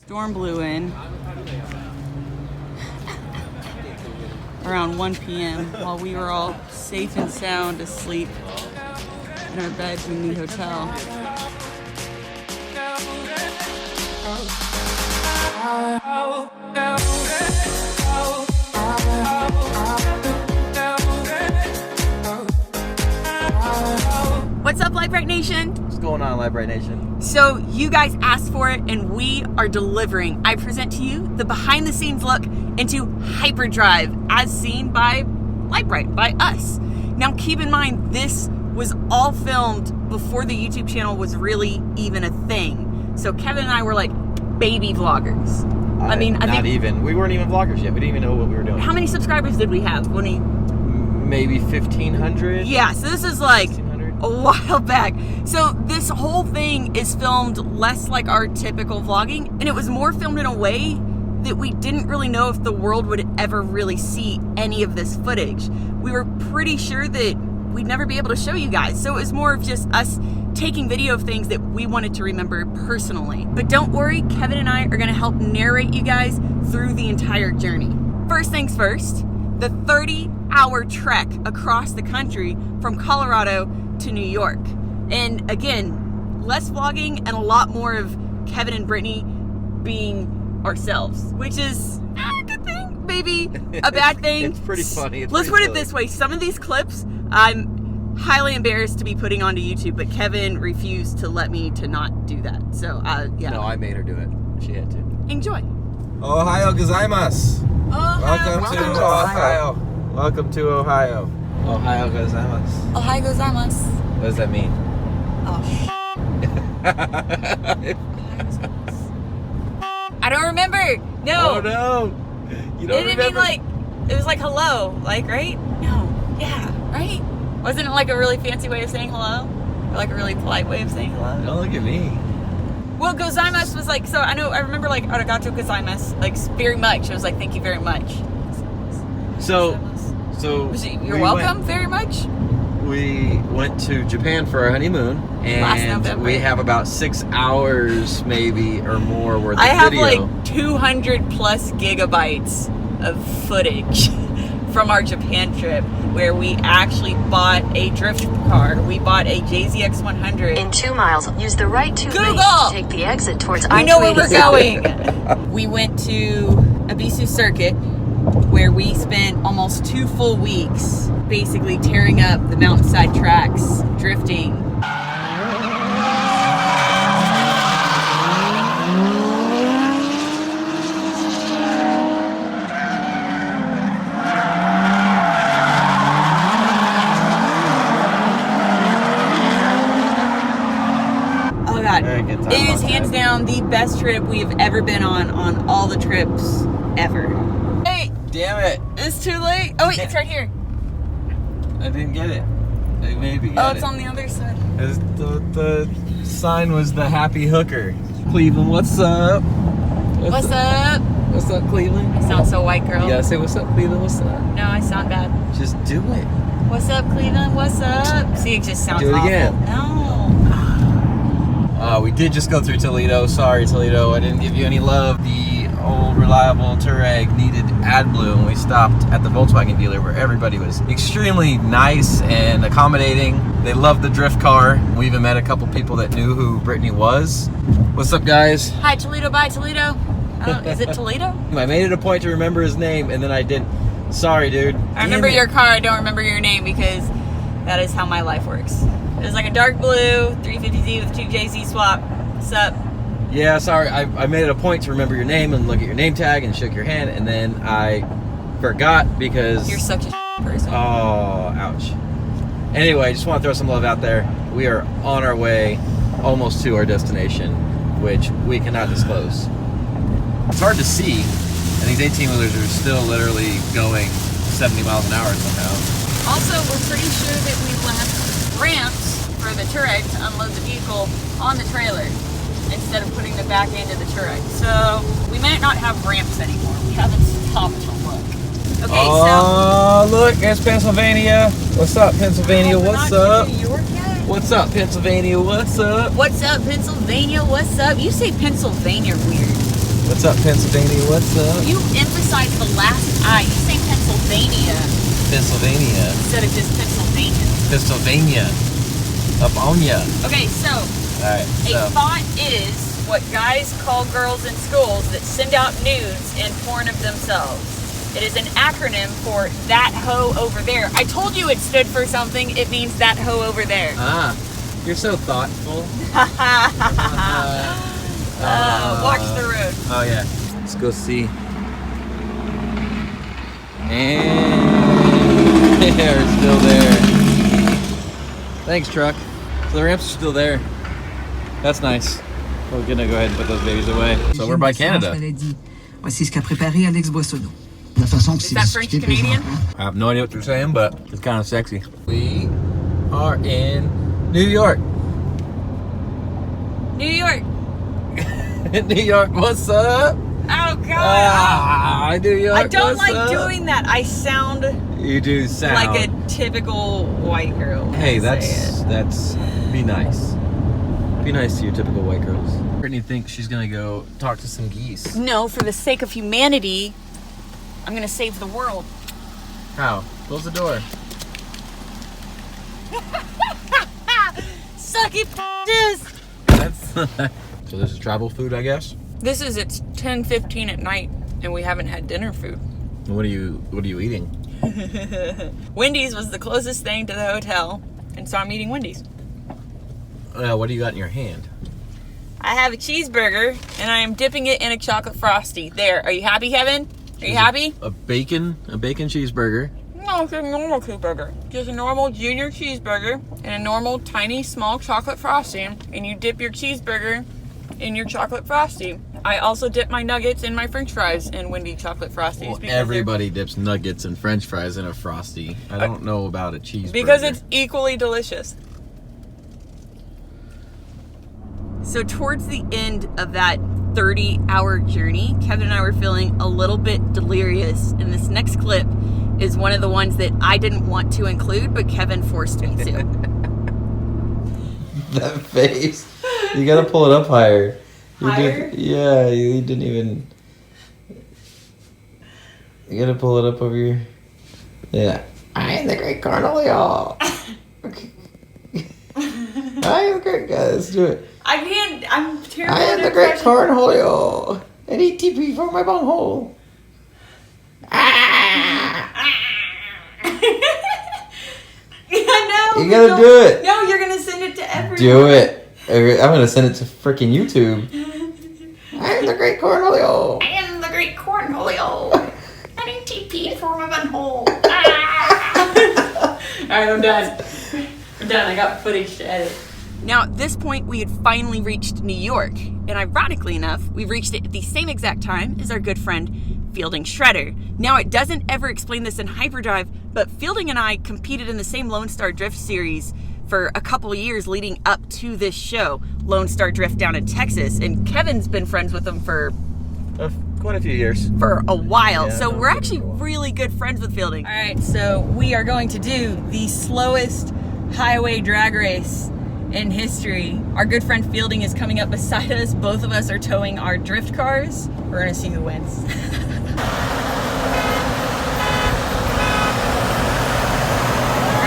Storm blew in around 1 p.m. while we were all safe and sound asleep in our beds in the hotel. What's up, Brite Nation? What's going on, Brite Nation? So you guys asked for it and we are delivering. I present to you the behind the scenes look into Hyperdrive as seen by Brite, by us. Now keep in mind, this was all filmed before the YouTube channel was really even a thing. So Kevin and I were like baby vloggers. I think even. We weren't even vloggers yet. We didn't even know what we were doing. How many subscribers did we have when he? Maybe 1,500? Yeah, so this is like a while back. So this whole thing is filmed less like our typical vlogging, and it was more filmed in a way that we didn't really know if the world would ever really see any of this footage. We were pretty sure that we'd never be able to show you guys. So it was more of just us taking video of things that we wanted to remember personally. But don't worry, Kevin and I are gonna help narrate you guys through the entire journey. First things first, the 30-hour trek across the country from Colorado to New York. And again, less vlogging and a lot more of Kevin and Brittany being ourselves, which is a good thing, maybe a bad thing. It's pretty funny. Let's put it this way. Some of these clips, I'm highly embarrassed to be putting onto YouTube, but Kevin refused to let me to not do that. So, yeah. No, I made her do it. She had to. Enjoy. Ohio gozaimasu. Welcome to Ohio. Welcome to Ohio. Ohio gozaimasu. Ohio gozaimasu. What does that mean? Oh, I don't remember. No. Oh no. You don't It didn't remember? mean like, it was like hello, like, right? No. Yeah, right? Wasn't it like a really fancy way of saying hello? Or like a really polite way of saying hello? Don't look at me. Well, gozaimasu was like, so I remember like arigato gozaimasu, like very much. It was like, thank you very much. So You're welcome very much? We went to Japan for our honeymoon, Last and November. we have about 6 hours, maybe, or more worth of I have video. like 200 plus gigabytes of footage from our Japan trip where we actually bought a drift car. We bought a JZX100. In 2 miles, use the right two lanes Google! to take the exit towards We know where we're I-287. going. We went to Abisu Circuit, where we spent almost 2 full weeks basically tearing up the mountainside tracks, drifting. Oh God, it is hands down the best trip we have ever been on all the trips ever. Hey, Damn it! it's too late. Oh wait, it's right here. I didn't get it. I maybe Oh, got it's on the other side. The sign was the happy hooker. Cleveland, what's up? What's up? What's up, Cleveland? I sound so white girl. You gotta say what's up, Cleveland. What's up? No, I sound bad. Just do it. What's up, Cleveland? What's up? See, it just sounds Do it awful. again. No. We did just go through Toledo. Sorry, Toledo. I didn't give you any love. The old reliable Touareg needed AdBlue, and we stopped at the Volkswagen dealer where everybody was extremely nice and accommodating. They loved the drift car. We even met a couple people that knew who Brittany was. What's up, guys? Hi, Toledo. Bye, Toledo. Is it Toledo? I made it a point to remember his name, and then I didn't. Sorry, dude. I remember your car. I don't remember your name because that is how my life works. It was like a dark blue 350Z with 2 JZ swap. What's up? Yeah, sorry. I made it a point to remember your name and look at your name tag and shook your hand, and then I forgot because... You're such a person. Oh, ouch. Anyway, just want to throw some love out there. We are on our way almost to our destination, which we cannot disclose. It's hard to see, and these 18-wheelers are still literally going 70 miles an hour somehow. Also, we're pretty sure that we left ramps for the Touareg to unload the vehicle on the trailer instead of putting the back end of the Touareg. So we might not have ramps anymore. We haven't stopped to look. Okay, Oh, look, there's Pennsylvania. What's up, Pennsylvania? we're What's not up? to New York yet? What's up, Pennsylvania? What's up? What's up, Pennsylvania? What's up? You say Pennsylvania weird. What's up, Pennsylvania? What's up? You emphasize the last I. You say Pennsylvania Pennsylvania. instead of just Pennsylvania. Pennsylvania. Up on ya. Okay, so Alright, a thought is what guys call girls in schools that send out nudes and porn of themselves. It is an acronym for that hoe over there. I told you it stood for something. It means that hoe over there. Ah, you're so thoughtful. Watch the road. Oh yeah. Let's go see. And they're still there. Thanks, truck. So the ramps are still there. That's nice. We're gonna go ahead and put those babies away. So we're by Canada. Voici ce qu'a préparé Alex Boissonneau. Is that French Canadian? I have no idea what you're saying, but it's kind of sexy. We are in New York. New York. New York, what's up? Oh God. New York. I don't what's like up? doing that. I sound You do sound like a typical white girl. when Hey, I say it. that's be nice. Be nice to your typical white girls. Brittany thinks she's gonna go talk to some geese. No, for the sake of humanity, I'm gonna save the world. How? Close the door. Sucky bitches. That's so this is travel food, I guess. It's 10:15 at night, and we haven't had dinner food. What are you eating? Wendy's was the closest thing to the hotel, and so I'm eating Wendy's. What do you got in your hand? I have a cheeseburger, and I am dipping it in a chocolate frosty. There, are you happy, Kevin? Are you happy? A bacon cheeseburger. No, it's a normal cheeseburger. Just a normal junior cheeseburger and a normal tiny small chocolate frosty. And you dip your cheeseburger in your chocolate frosty. I also dip my nuggets in my french fries in Wendy chocolate frosties. Well, because everybody dips nuggets and french fries in a frosty. I don't know about a cheeseburger. Because it's equally delicious. So towards the end of that 30-hour journey, Kevin and I were feeling a little bit delirious, and this next clip is one of the ones that I didn't want to include, but Kevin forced me to. That face. You gotta pull it up higher. Higher? Yeah, you didn't even. You gotta pull it up over here. Yeah. I am the great Cornelio. I am the great guy. Let's do it. I can't, I'm terrible. I am the great Cornholio. And he TP from my bunghole. No, You gotta do it. No, you're gonna send it to everyone. Do it. I'm gonna send it to freaking YouTube. I am the great Cornholio. I am the great cornholio. I need TP for my bunghole. Alright, I'm done. I got footage to edit. Now, at this point, we had finally reached New York. And ironically enough, we reached it at the same exact time as our good friend, Fielding Shredder. Now, it doesn't ever explain this in Hyperdrive, but Fielding and I competed in the same Lone Star Drift series for a couple years leading up to this show, Lone Star Drift down in Texas. And Kevin's been friends with them for quite a few years. a while. Yeah, So no, we're it's actually cool. really good friends with Fielding. All right, so we are going to do the slowest highway drag race in history. Our good friend Fielding is coming up beside us. Both of us are towing our drift cars. We're gonna see who wins. We're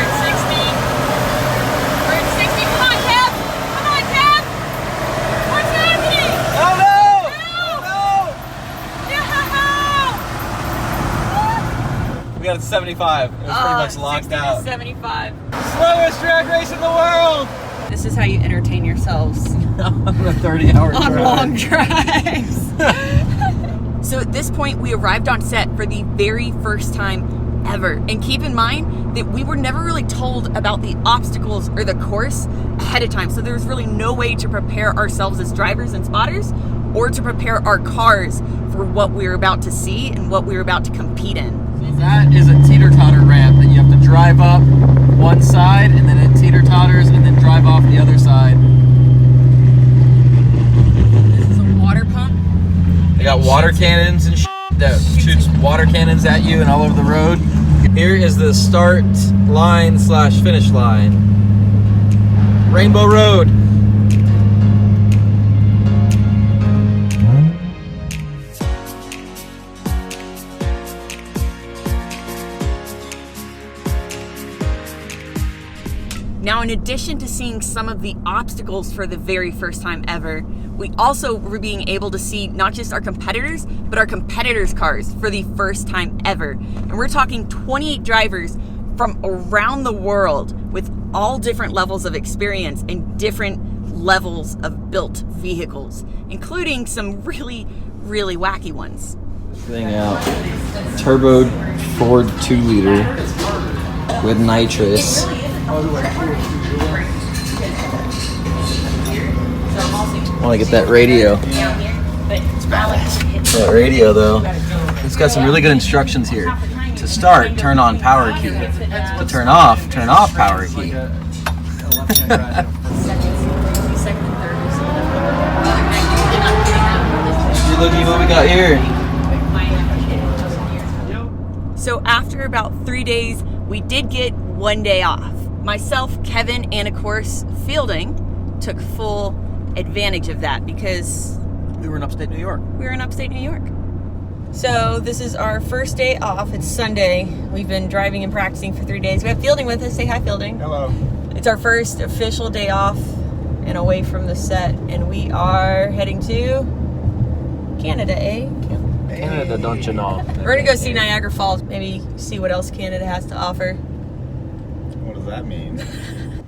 at 60. We're at 60. Come on, Kev! Come on, Kev! What's happening? Oh no! No! We got it 75. It was pretty much locked 60 to out. 75. Slowest drag race in the world! This is how you entertain yourselves On a 30-hour on drive. long drives. So at this point, we arrived on set for the very first time ever. And keep in mind that we were never really told about the obstacles or the course ahead of time. So there was really no way to prepare ourselves as drivers and spotters or to prepare our cars for what we were about to see and what we were about to compete in. So that is a teeter-totter ramp that you have to drive up one side and then it teeter-totters and then drive off the other side. This is a water pump. They got water cannons and that shoots water cannons at you and all over the road. Here is the start line / finish line. Rainbow Road. Now, in addition to seeing some of the obstacles for the very first time ever, we also were being able to see not just our competitors, but our competitors' cars for the first time ever. And we're talking 28 drivers from around the world with all different levels of experience and different levels of built vehicles, including some really, really wacky ones. This thing out. Turboed Ford 2-liter with nitrous. I want to get that radio. It's badass. That radio though. It's got some really good instructions here. To start, turn on power key. To turn off power key. You're looking what we got here. So after about 3 days, we did get 1 day off. Myself, Kevin, and of course, Fielding took full advantage of that because We were in upstate New York. So this is our first day off. It's Sunday. We've been driving and practicing for 3 days. We have Fielding with us. Say hi, Fielding. Hello. It's our first official day off and away from the set, and we are heading to Canada, eh? Canada, don't you know? We're gonna go see Niagara Falls, maybe see what else Canada has to offer. What does that mean?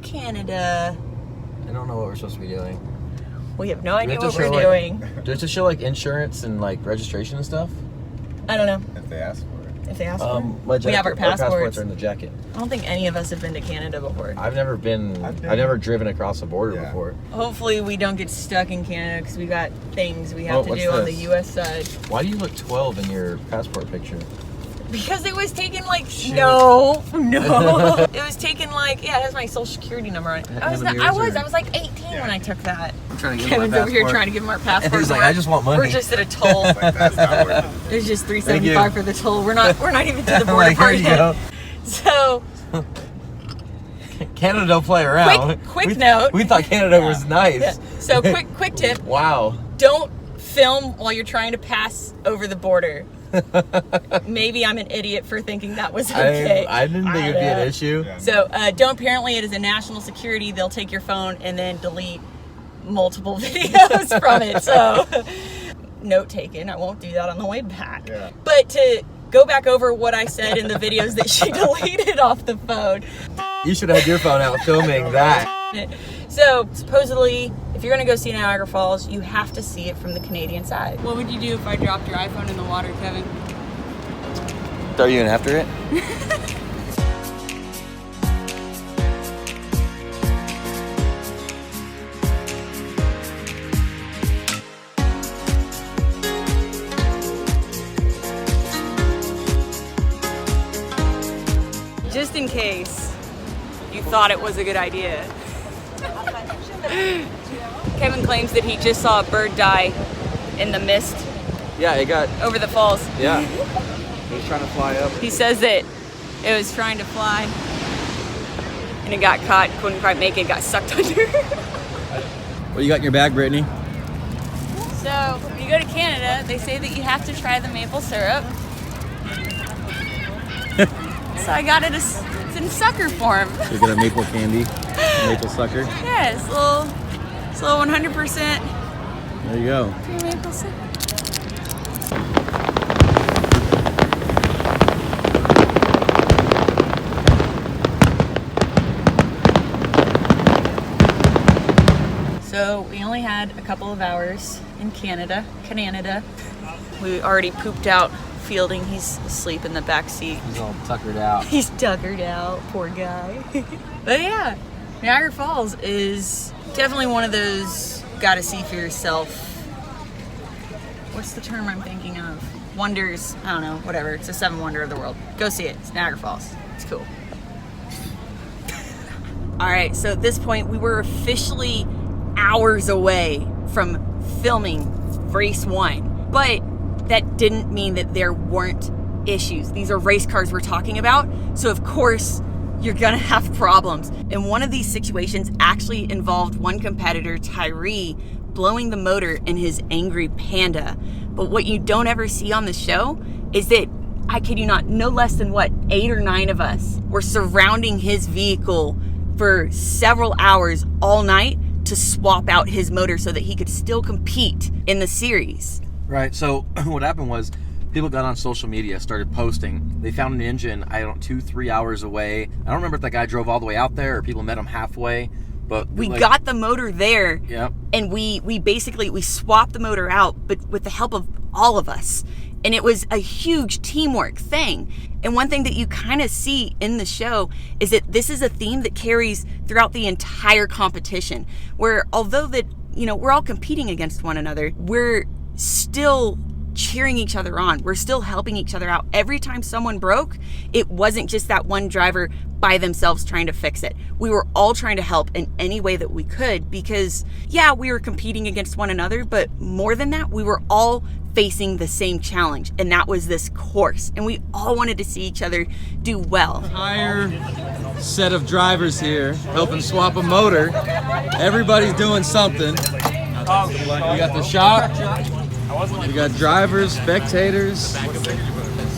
Canada. I don't know what we're supposed to be doing. We have no idea have to what we're show, like- doing. Do we have to show like insurance and like registration and stuff? I don't know If they ask for it. if they ask for My it. We have our passports. are in the jacket. I don't think any of us have been to Canada before. I've never I've driven across the border Yeah. before. Hopefully we don't get stuck in Canada because we got things we have Oh, to what's do on the this? U.S. side. Why do you look 12 in your passport picture? Because it was taken like no. It was taken like it has my social security number on it. I was like 18 when I took that. I'm trying to Kevin's over here trying to give him our passport. He's like, I just want money. We're just at a toll. That's not worth it. There's just Thank $3.75 you. for the toll. We're not even to the I'm border like, here part you yet. go. So Canada don't play around. Quick note. We thought Canada was nice. yeah. So quick tip. Wow. Don't film while you're trying to pass over the border. Maybe I'm an idiot for thinking that was okay. I didn't think it'd be an issue. Yeah. So don't. Apparently, it is a national security. They'll take your phone and then delete multiple videos from it. So note taken. I won't do that on the way back. Yeah. But to go back over what I said in the videos that she deleted off the phone. You should have had your phone out filming that. So supposedly, if you're gonna go see Niagara Falls, you have to see it from the Canadian side. What would you do if I dropped your iPhone in the water, Kevin? Are you in after it? Just in case you thought it was a good idea. Kevin claims that he just saw a bird die in the mist Yeah, it got. over the falls. Yeah. It was trying to fly up. He says that it was trying to fly and it got caught, couldn't quite make it, got sucked under. What you got in your bag, Brittany? So when you go to Canada, they say that you have to try the maple syrup. So I got it, it's in sucker form. You got a maple candy, maple sucker. Yeah, it's a little 100% There you go. pure maple syrup. So we only had a couple of hours in Canada. We already pooped out Fielding. He's asleep in the back seat. He's all tuckered out. He's tuckered out, poor guy. But yeah, Niagara Falls is definitely one of those gotta see for yourself. What's the term I'm thinking of? Wonders, I don't know, whatever. It's a 7 wonder of the world. Go see it. It's Niagara Falls. It's cool. All right, so at this point, we were officially hours away from filming race 1. But that didn't mean that there weren't issues. These are race cars we're talking about. So of course, you're gonna have problems. And one of these situations actually involved one competitor, Tyree, blowing the motor in his angry Panda. But what you don't ever see on the show is that, I kid you not, no less than 8 or 9 of us were surrounding his vehicle for several hours all night to swap out his motor so that he could still compete in the series. Right. So what happened was people got on social media, started posting. They found an engine, 2-3 hours away. I don't remember if that guy drove all the way out there or people met him halfway. But we got the motor there. Yep. And we basically swapped the motor out, but with the help of all of us. And it was a huge teamwork thing. And one thing that you kind of see in the show is that this is a theme that carries throughout the entire competition, where although that, we're all competing against one another, we're still cheering each other on. We're still helping each other out. Every time someone broke, it wasn't just that one driver by themselves trying to fix it. We were all trying to help in any way that we could because, yeah, we were competing against one another, but more than that, we were all facing the same challenge, and that was this course. And we all wanted to see each other do well. Entire set of drivers here helping swap a motor. Everybody's doing something. We got the shop. We got drivers, spectators,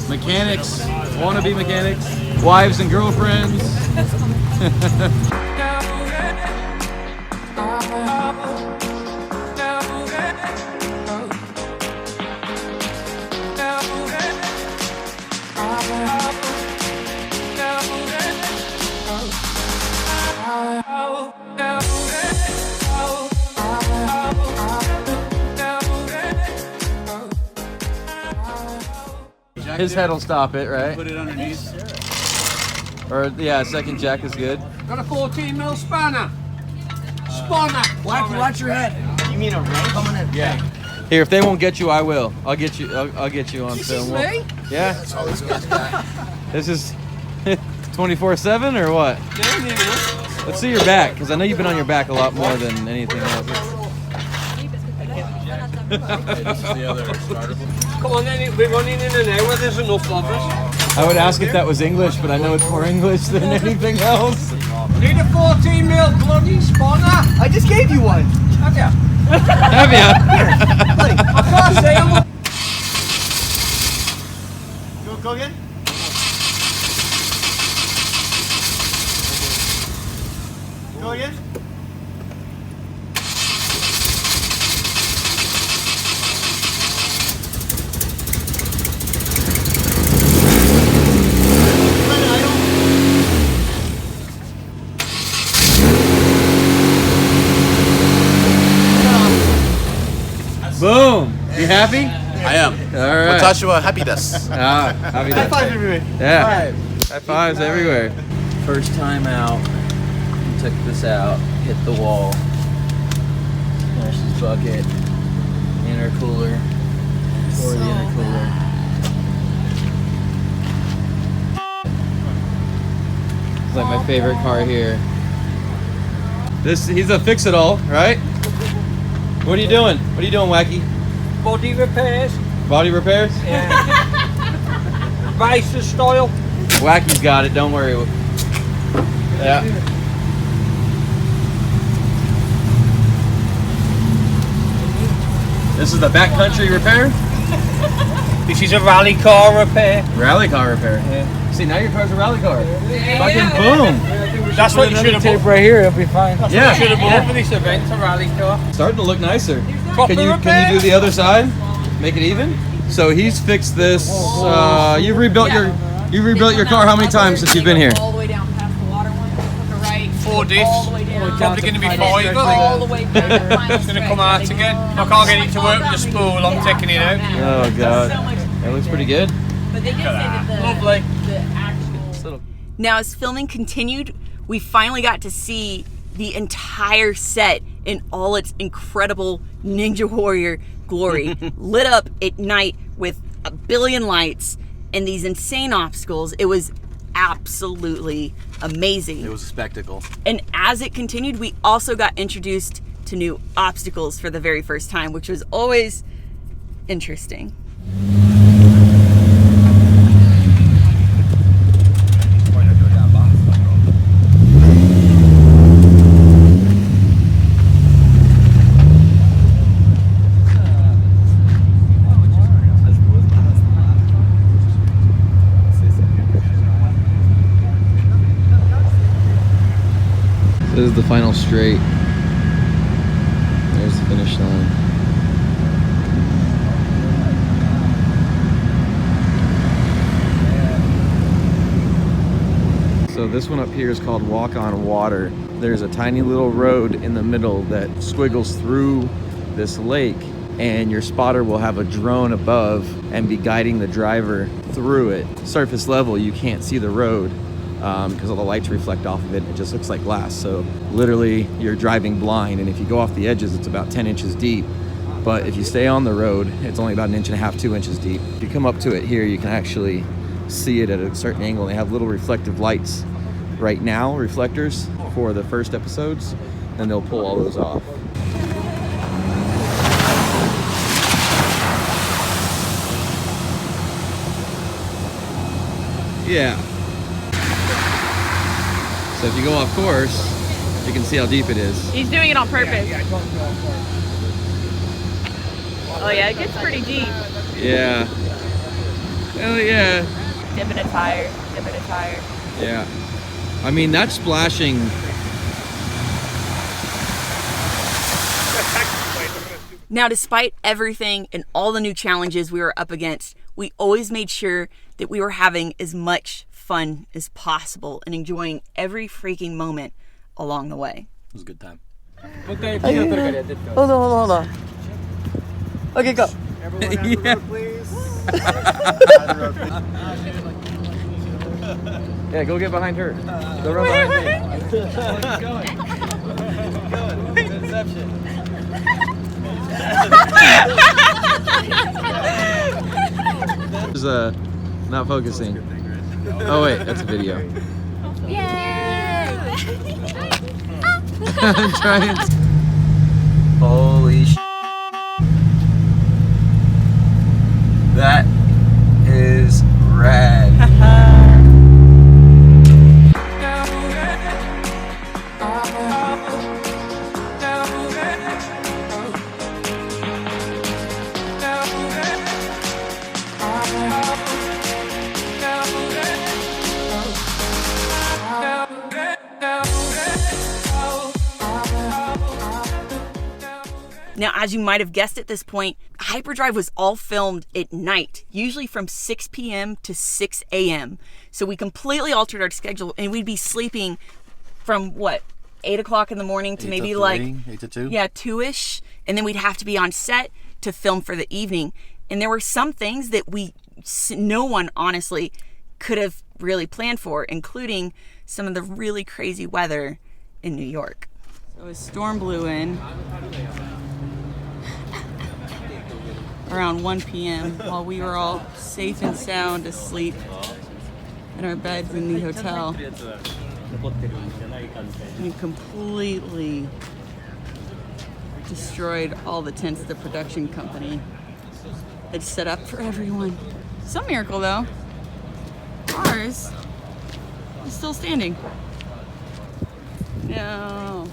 mechanics, wannabe mechanics, wives and girlfriends. His head will stop it, right? Put it underneath. Or, yeah, second jack is good. Got a 14 mil spanner. Spanner. Watch your head. You mean a wrench? Coming in. Yeah. Here, if they won't get you, I will. I'll get you. I'll get you on film. Me? Yeah. That's all this guy's got. This is 24/7 or what? Yeah. Let's see your back, because I know you've been on your back a lot more than anything else. This is the other starter. Come on, then we're running in and out where there's enough of us. I would ask if that was English, but I know it's more English than anything else. Need a 14 mil bloody spanner. I just gave you one. Have ya? Have ya? I can't say I'm. Go again. Go again. Boom. You happy? I am. All right. Watashi happy desu. Happy High five everywhere. Yeah. High fives everywhere. First time out. We took this out. Hit the wall. Smash this bucket. Intercooler. Pour the intercooler. It's like my favorite car here. He's a fix-it-all, right? What are you doing? What are you doing, Wacky? Body repairs. Body repairs? Yeah. Racer style. Wacky's got it, don't worry. Yeah. This is the backcountry repair? This is a rally car repair. Rally car repair. Yeah. See, now your car's a rally car. Fucking boom. That's what you should have bought. right here, it'll be fine. Yeah. Should have bought for this event, a rally car. Starting to look nicer. Proper Can you repair. do the other side? Make it even? So he's fixed this. You've rebuilt your car how many times since you've been here? All the way down past the water one, took a right. 4 diffs. All the way down. Probably going to be 5. All the way down. It's going to come out again. I can't get it to work with the spool. I'm taking it out. Oh god. That looks pretty good. But they did say that Lovely. the actual. Now, as filming continued, we finally got to see the entire set in all its incredible Ninja Warrior glory, lit up at night with a billion lights and these insane obstacles. It was absolutely amazing. It was a spectacle. And as it continued, we also got introduced to new obstacles for the very first time, which was always interesting. This is the final straight. There's the finish line. So this one up here is called Walk on Water. There's a tiny little road in the middle that squiggles through this lake, and your spotter will have a drone above and be guiding the driver through it. Surface level, you can't see the road because all the lights reflect off of it. It just looks like glass. So literally you're driving blind, and if you go off the edges, it's about 10 inches deep. But if you stay on the road, it's only about 1.5 inches, 2 inches deep. If you come up to it here, you can actually see it at a certain angle. They have little reflective lights right now, reflectors for the first episodes, and they'll pull all those off. Yeah. So if you go off course, you can see how deep it is. He's doing it on purpose. Oh yeah, it gets pretty deep. Yeah. Hell yeah. Dipping a tire, dipping a tire. Yeah. I mean, that splashing. Now, despite everything and all the new challenges we were up against, we always made sure that we were having as much fun as possible and enjoying every freaking moment along the way. It was a good time. Hold on. Okay, go. Yeah. Yeah, go get behind her. Go run behind me. Inception. There's not focusing. Oh wait, that's a video. Yay! Trying. Holy sh! That is rad. Now, as you might have guessed at this point, Hyperdrive was all filmed at night, usually from 6 p.m. to 6 a.m. So we completely altered our schedule, and we'd be sleeping from, 8 o'clock in the morning to maybe 8 to 2? Yeah, 2-ish. And then we'd have to be on set to film for the evening. And there were some things that no one honestly could have really planned for, including some of the really crazy weather in New York. So a storm blew in around 1 p.m. while we were all safe and sound asleep in our beds in the hotel. And it completely destroyed all the tents the production company had set up for everyone. Some miracle though. Ours is still standing. No.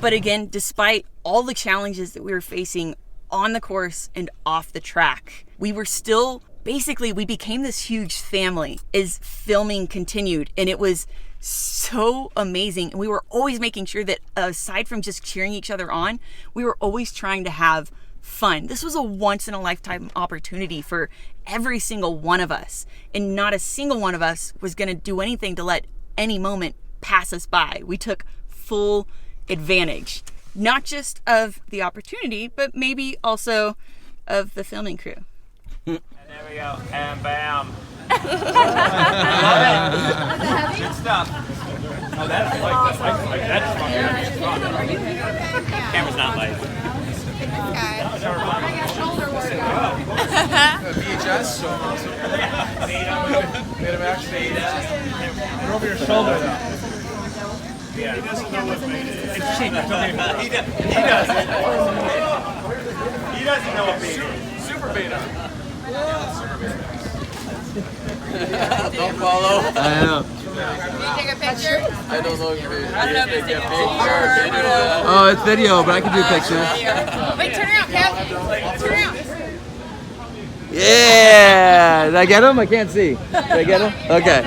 But again, despite all the challenges that we were facing on the course and off the track, we were still, basically, we became this huge family as filming continued. And it was so amazing. And we were always making sure that aside from just cheering each other on, we were always trying to have fun. This was a once in a lifetime opportunity for every single one of us. And not a single one of us was going to do anything to let any moment pass us by. We took full advantage, not just of the opportunity, but maybe also of the filming crew. And there we go. And bam. Good stuff. Oh, that's camera's not light. VHS? Get him actually. You're over your shoulder now. Yeah. He doesn't know what beta is. He doesn't know what beta is. Super beta. Don't follow. I know. Can you take a picture? I don't know if you're I don't know if it's taking a picture. Oh, it's video, but I can do pictures. Wait, turn around, Kev. Turn around. Yeah! Did I get him? I can't see. Did I get him? Okay.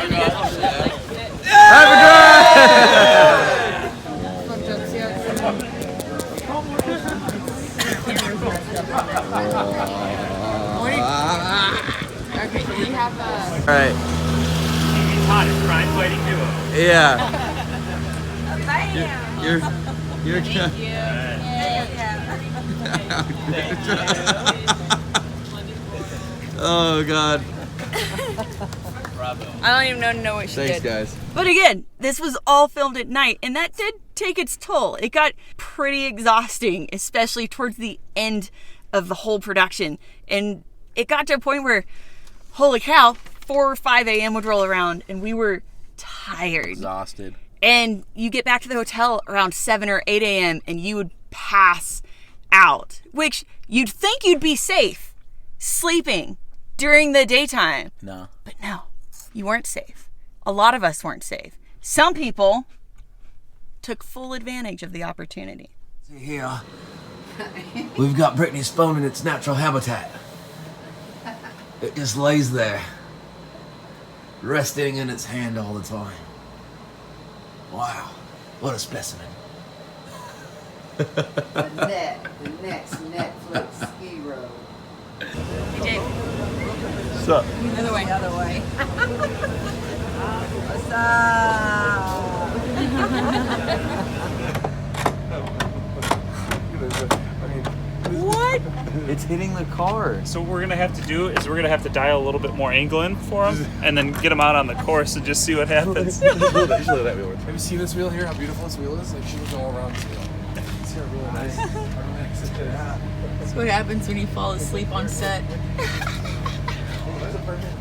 Okay, do you have All right. It's hot. It's crime fighting duo. Yeah. Bam! You're Oh God. I don't even know what she Thanks, did. guys. But again, this was all filmed at night, and that did take its toll. It got pretty exhausting, especially towards the end of the whole production. And it got to a point where, holy cow, 4 or 5 a.m. would roll around, and we were tired. Exhausted. And you get back to the hotel around 7 or 8 a.m. and you would pass out, which you'd think you'd be safe sleeping during the daytime. No. But no, you weren't safe. A lot of us weren't safe. Some people took full advantage of the opportunity. Here, we've got Brittany's phone in its natural habitat. It just lays there, resting in its hand all the time. Wow, what a specimen. The next Netflix hero. Hey, Dave. What's up? Other way. Other way. What's What? It's hitting the car. So what we're gonna have to do is we're gonna have to dial a little bit more angle in for him, and then get him out on the course and just see what happens. Have you seen this wheel here? How beautiful this wheel is? Like, she was all around this wheel. It's here really nice. That's what happens when you fall asleep on set.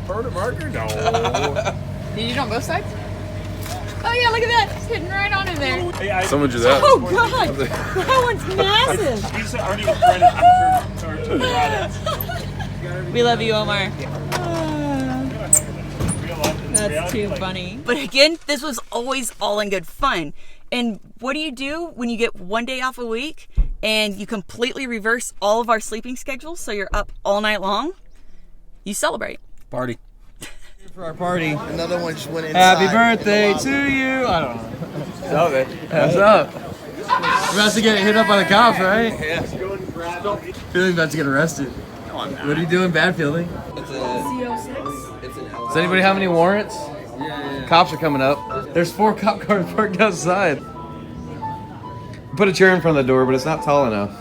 Permanent marker? No. Did you do it on both sides? Oh yeah, look at that. It's hitting right on in there. Hey, Someone do that. Oh God, that one's massive. These aren't even trying to turn products. We love you, Omar. That's too funny. But again, this was always all in good fun. And what do you do when you get one day off a week and you completely reverse all of our sleeping schedules so you're up all night long? You celebrate. Party. For our party. Another one just went Happy birthday to you. I don't know. What's up, man? What's up? We're about to get hit up by the cops, right? Yeah. Fielding's about to get arrested. What are you doing, bad Fielding? Does anybody have any warrants? Yeah. Cops are coming up. There's 4 cop cars parked outside. Put a chair in front of the door, but it's not tall enough.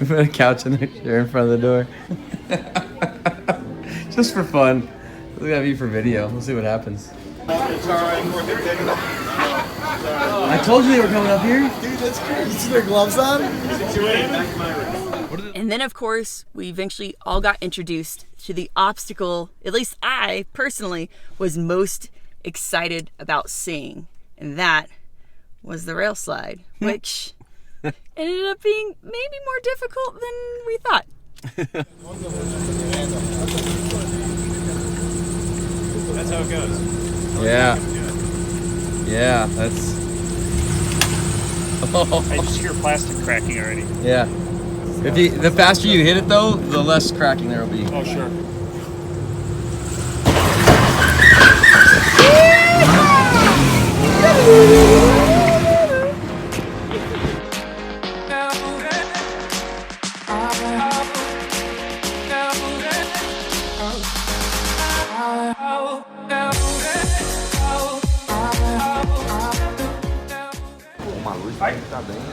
Put a couch and a chair in front of the door. Just for fun. Look at me for video. We'll see what happens. I told you they were coming up here. Dude, that's crazy. You see their gloves on? And then, of course, we eventually all got introduced to the obstacle, at least I personally was most excited about seeing. And that was the rail slide, which ended up being maybe more difficult than we thought. That's how it goes. Yeah. Yeah, that's... I just hear plastic cracking already. Yeah. The faster you hit it, though, the less cracking there will be. Oh, sure.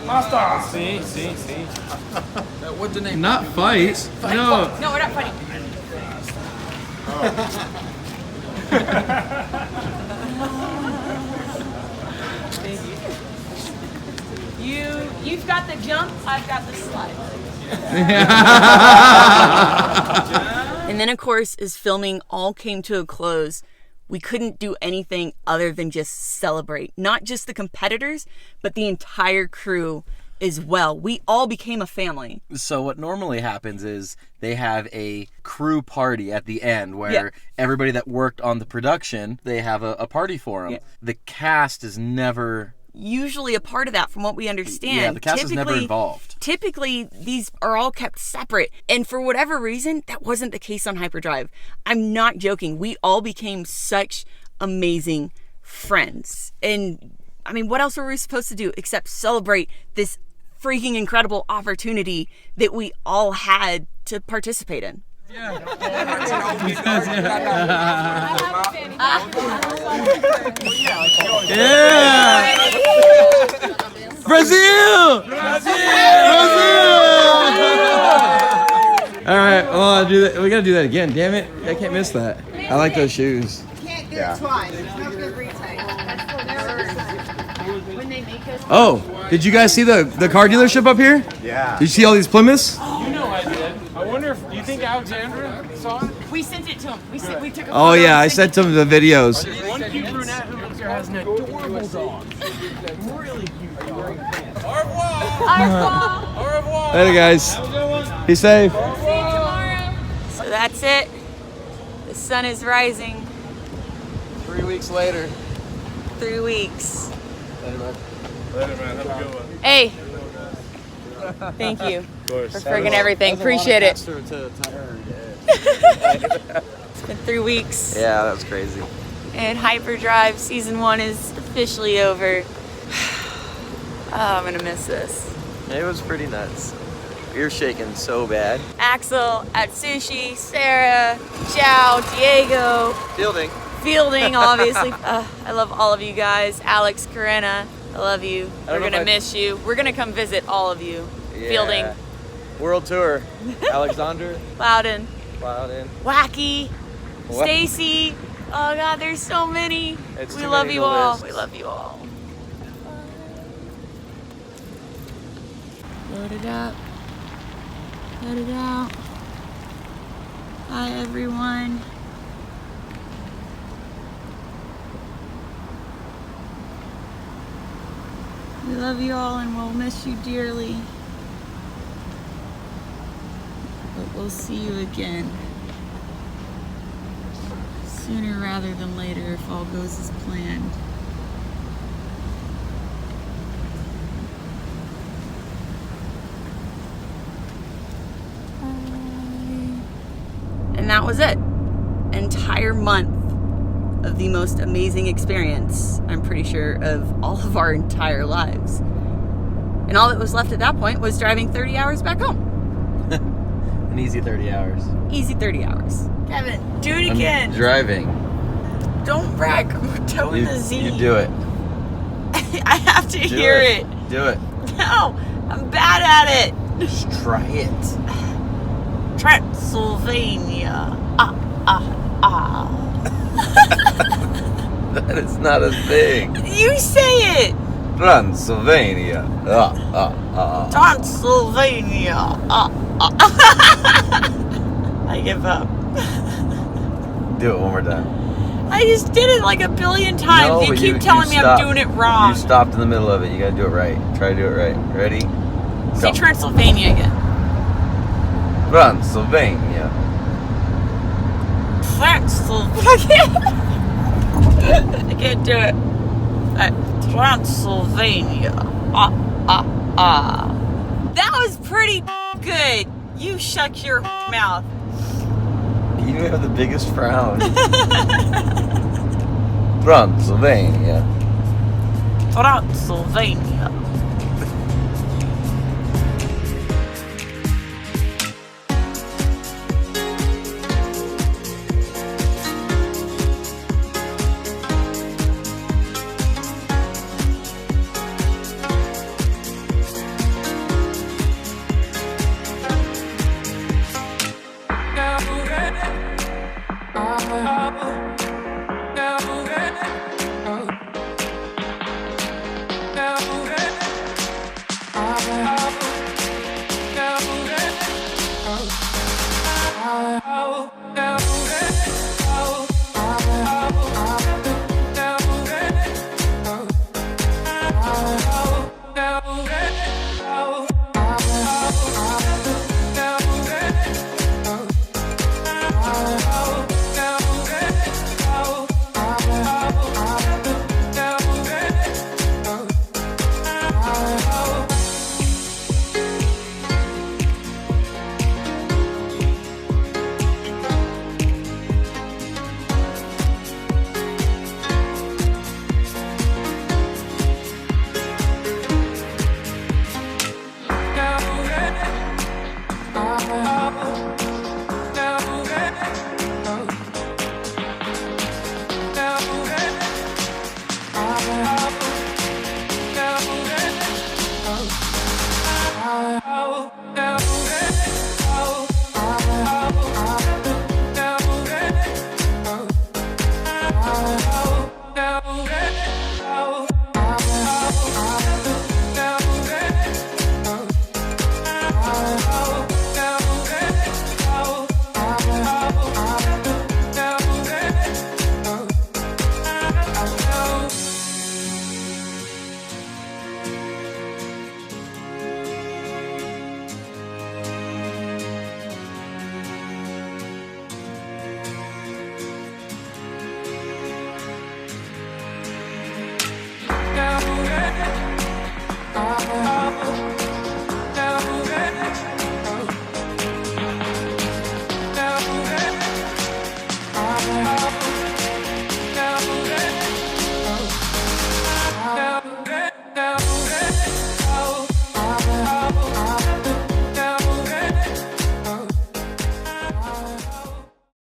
Master! See. What's the name? Not fight. No. No, we're not fighting. You've got the jump, I've got the slide. And then, of course, as filming all came to a close, we couldn't do anything other than just celebrate. Not just the competitors, but the entire crew as well. We all became a family. So what normally happens is they have a crew party at the end where everybody that worked on the production, they have a party for them. The cast is never usually a part of that, from what we understand. Yeah, the cast is never involved. Typically, these are all kept separate. And for whatever reason, that wasn't the case on Hyperdrive. I'm not joking. We all became such amazing friends. And, I mean, what else were we supposed to do except celebrate this freaking incredible opportunity that we all had to participate in? Yeah. Brazil! All right, do that. We gotta do that again. Damn it! I can't miss that. I like those shoes. Can't do it twice. There's no good retake. When they make us. Oh, did you guys see the car dealership up here? Yeah. Did you see all these Plymouths? You know I did. I wonder if, do you think Alexandra saw it? We sent it to him. We took a Oh yeah, I sent them the videos. One cute brunette who lives here has an adorable dog. Really cute dog. Au revoir! Au revoir! Later, guys. Be safe. So that's it. The sun is rising. 3 weeks later. 3 weeks. Later, man. Later, man. Have a good one. Hey. Thank you for friggin' everything. Appreciate it. It's been 3 weeks. Yeah, that was crazy. And Hyperdrive Season 1 is officially over. Oh, I'm gonna miss this. It was pretty nuts. We were shaking so bad. Axel, at Sushi, Sarah, Chow, Diego. Fielding, obviously. I love all of you guys. Alex, Corinna, I love you. We're gonna miss you. We're gonna come visit all of you. Fielding. World tour. Alexander. Loudon. Wacky. What? Stacy. Oh God, there's so many. It's We too love many you to all. list. We love you all. Load it up. Let it out. Hi everyone. We love you all and we'll miss you dearly. But we'll see you again. Sooner rather than later if all goes as planned. And that was it. Entire month of the most amazing experience, I'm pretty sure, of all of our entire lives. And all that was left at that point was driving 30 hours back home. An easy 30 hours. Easy 30 hours. Kevin, do it again. Driving. Don't brag. I'm towing the Z. You do it. I have to hear it. Do it. No, I'm bad at it. Just try it. Transylvania. That is not a thing. You say it. Transylvania. Transylvania. I give up. Do it one more time. I just did it like a billion times. No, you but keep telling me stopped. I'm doing it wrong. You stopped in the middle of it. You gotta do it right. Try to do it right. Ready? Say Transylvania again. Transylvania. Transylvania. I can't do it. Transylvania. That was pretty good. You shut your mouth. You have the biggest frown. Transylvania. Transylvania. lover.